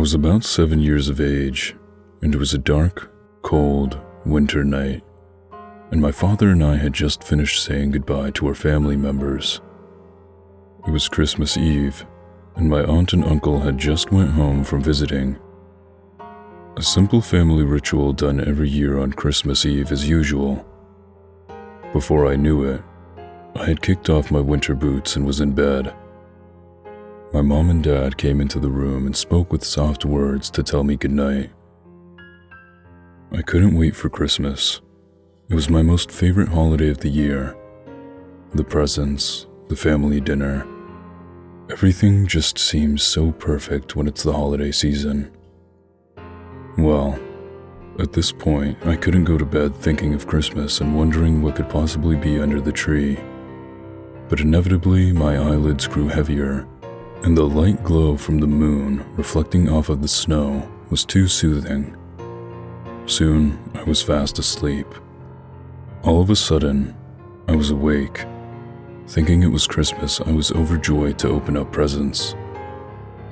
was about 7 years of age, and it was a dark, cold, winter night, and my father and I had just finished saying goodbye to our family members. It was Christmas Eve, and my aunt and uncle had just went home from visiting. A simple family ritual done every year on Christmas Eve as usual. Before I knew it, I had kicked off my winter boots and was in bed. My mom and dad came into the room and spoke with soft words to tell me goodnight. I couldn't wait for Christmas. It was my most favorite holiday of the year. The presents, the family dinner. Everything just seems so perfect when it's the holiday season. Well, at this point, I couldn't go to bed thinking of Christmas and wondering what could possibly be under the tree. But inevitably, my eyelids grew heavier, and the light glow from the moon reflecting off of the snow was too soothing. Soon, I was fast asleep. All of a sudden, I was awake. Thinking it was Christmas, I was overjoyed to open up presents.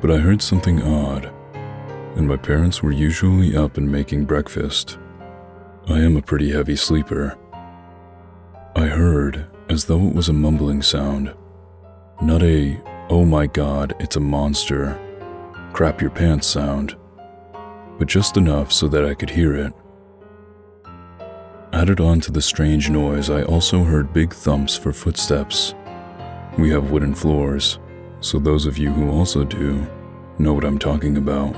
But I heard something odd, and my parents were usually up and making breakfast. I am a pretty heavy sleeper. I heard, as though it was a mumbling sound, not a, "Oh my God, it's a monster, crap your pants" sound, but just enough so that I could hear it. Added on to the strange noise, I also heard big thumps for footsteps. We have wooden floors, so those of you who also do know what I'm talking about.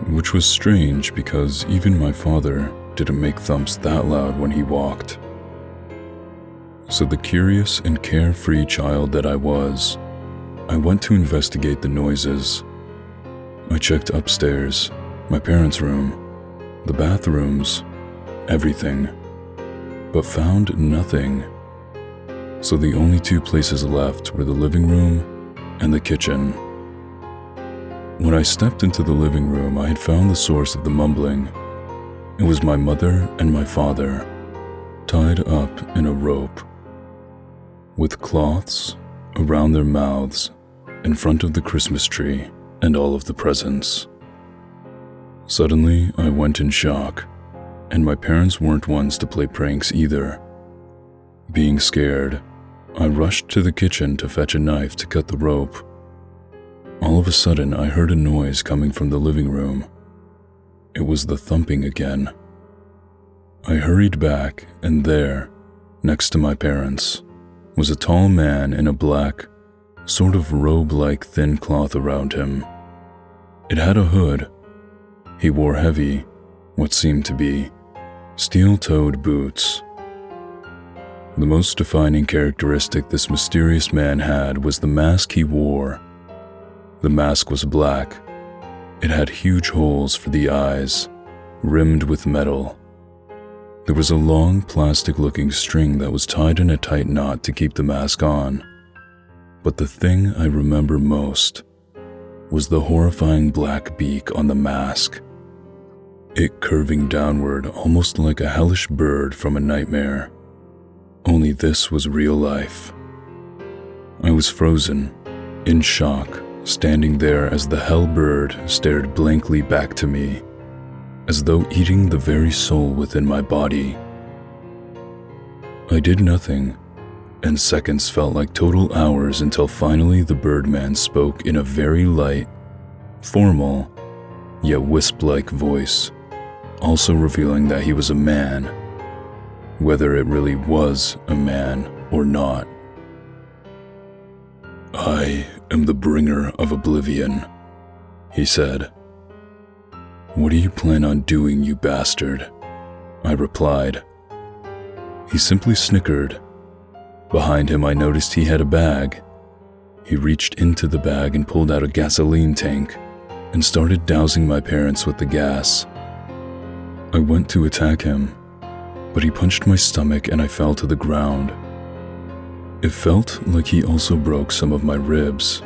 Which was strange because even my father didn't make thumps that loud when he walked. So the curious and carefree child that I was, I went to investigate the noises. I checked upstairs, my parents' room, the bathrooms, everything, but found nothing. So the only two places left were the living room and the kitchen. When I stepped into the living room, I had found the source of the mumbling. It was my mother and my father, tied up in a rope, with cloths around their mouths in front of the Christmas tree and all of the presents. Suddenly, I went in shock, and my parents weren't ones to play pranks either. Being scared, I rushed to the kitchen to fetch a knife to cut the rope. All of a sudden, I heard a noise coming from the living room. It was the thumping again. I hurried back, and there, next to my parents, was a tall man in a black, sort of robe-like thin cloth around him. It had a hood. He wore heavy, what seemed to be, steel-toed boots. The most defining characteristic this mysterious man had was the mask he wore. The mask was black. It had huge holes for the eyes, rimmed with metal. There was a long plastic-looking string that was tied in a tight knot to keep the mask on. But the thing I remember most was the horrifying black beak on the mask, it curving downward almost like a hellish bird from a nightmare. Only this was real life. I was frozen, in shock, standing there as the hell bird stared blankly back to me, as though eating the very soul within my body. I did nothing, and seconds felt like total hours until finally the Birdman spoke in a very light, formal, yet wisp-like voice, also revealing that he was a man, whether it really was a man or not. "I am the bringer of Oblivion," he said. "What do you plan on doing, you bastard?" I replied. He simply snickered. Behind him, I noticed he had a bag. He reached into the bag and pulled out a gasoline tank and started dousing my parents with the gas. I went to attack him, but he punched my stomach and I fell to the ground. It felt like he also broke some of my ribs.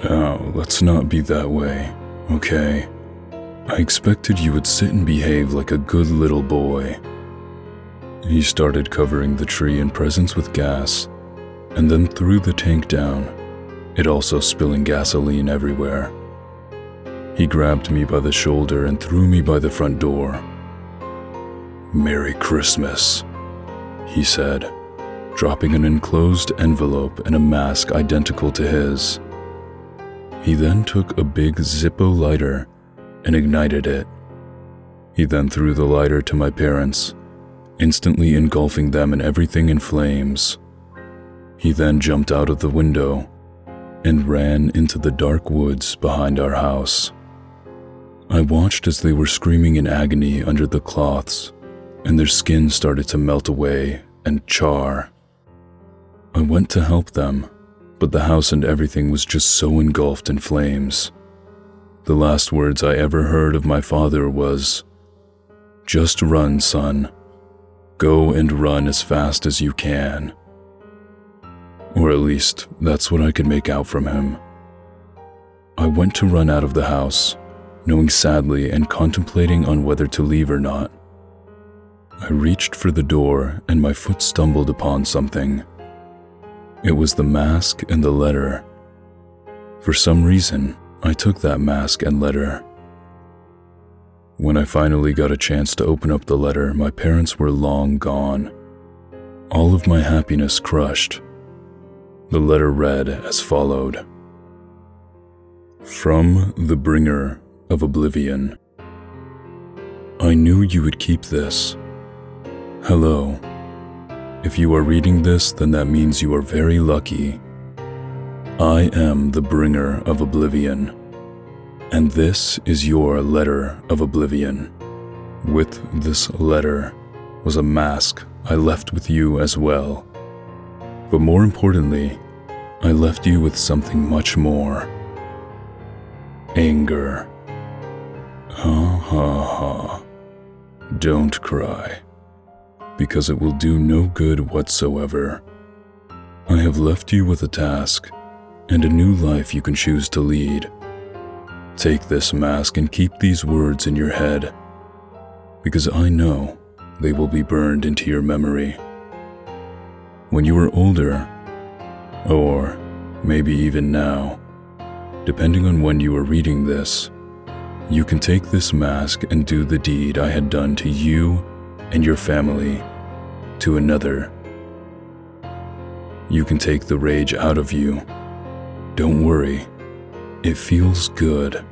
"Now, let's not be that way, okay? I expected you would sit and behave like a good little boy." He started covering the tree and presents with gas, and then threw the tank down, it also spilling gasoline everywhere. He grabbed me by the shoulder and threw me by the front door. "Merry Christmas," he said, dropping an enclosed envelope and a mask identical to his. He then took a big Zippo lighter and ignited it. He then threw the lighter to my parents, instantly engulfing them and everything in flames. He then jumped out of the window and ran into the dark woods behind our house. I watched as they were screaming in agony under the cloths, and their skin started to melt away and char. I went to help them, but the house and everything was just so engulfed in flames. The last words I ever heard of my father was, "Just run, son. Go and run as fast as you can." Or at least, that's what I could make out from him. I went to run out of the house, knowing sadly and contemplating on whether to leave or not. I reached for the door and my foot stumbled upon something. It was the mask and the letter. For some reason, I took that mask and letter. When I finally got a chance to open up the letter, my parents were long gone. All of my happiness crushed. The letter read as followed. From the bringer of Oblivion. I knew you would keep this. Hello. If you are reading this, then that means you are very lucky. I am the bringer of Oblivion, and this is your letter of Oblivion. With this letter was a mask I left with you as well. But more importantly, I left you with something much more. Anger. Ha ha ha. Don't cry, because it will do no good whatsoever. I have left you with a task and a new life you can choose to lead. Take this mask and keep these words in your head, because I know they will be burned into your memory. When you are older, or maybe even now, depending on when you are reading this, you can take this mask and do the deed I had done to you and your family to another. You can take the rage out of you. Don't worry, it feels good.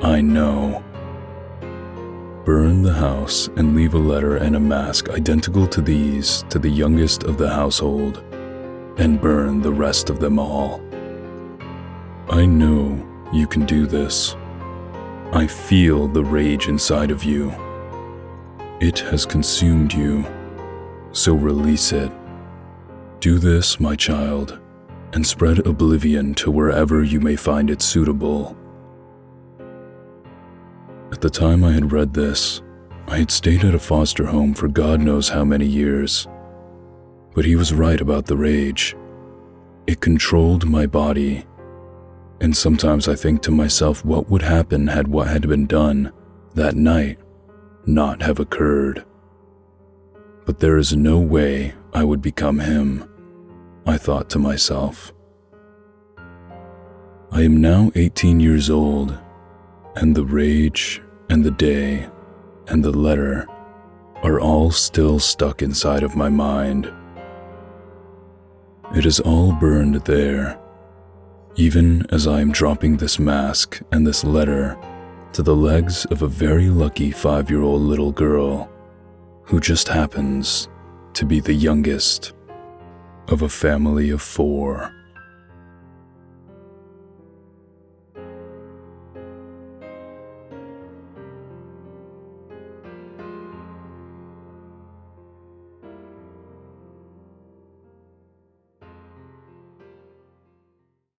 I know. Burn the house and leave a letter and a mask identical to these to the youngest of the household, and burn the rest of them all. I know you can do this. I feel the rage inside of you. It has consumed you, so release it. Do this, my child, and spread oblivion to wherever you may find it suitable. At the time I had read this, I had stayed at a foster home for God knows how many years. But he was right about the rage. It controlled my body. And sometimes I think to myself, what would happen had what had been done that night not have occurred? But there is no way I would become him, I thought to myself. I am now 18 years old, and the rage and the day and the letter are all still stuck inside of my mind. It is all burned there, even as I am dropping this mask and this letter to the legs of a very lucky 5-year-old little girl who just happens to be the youngest of a family of 4.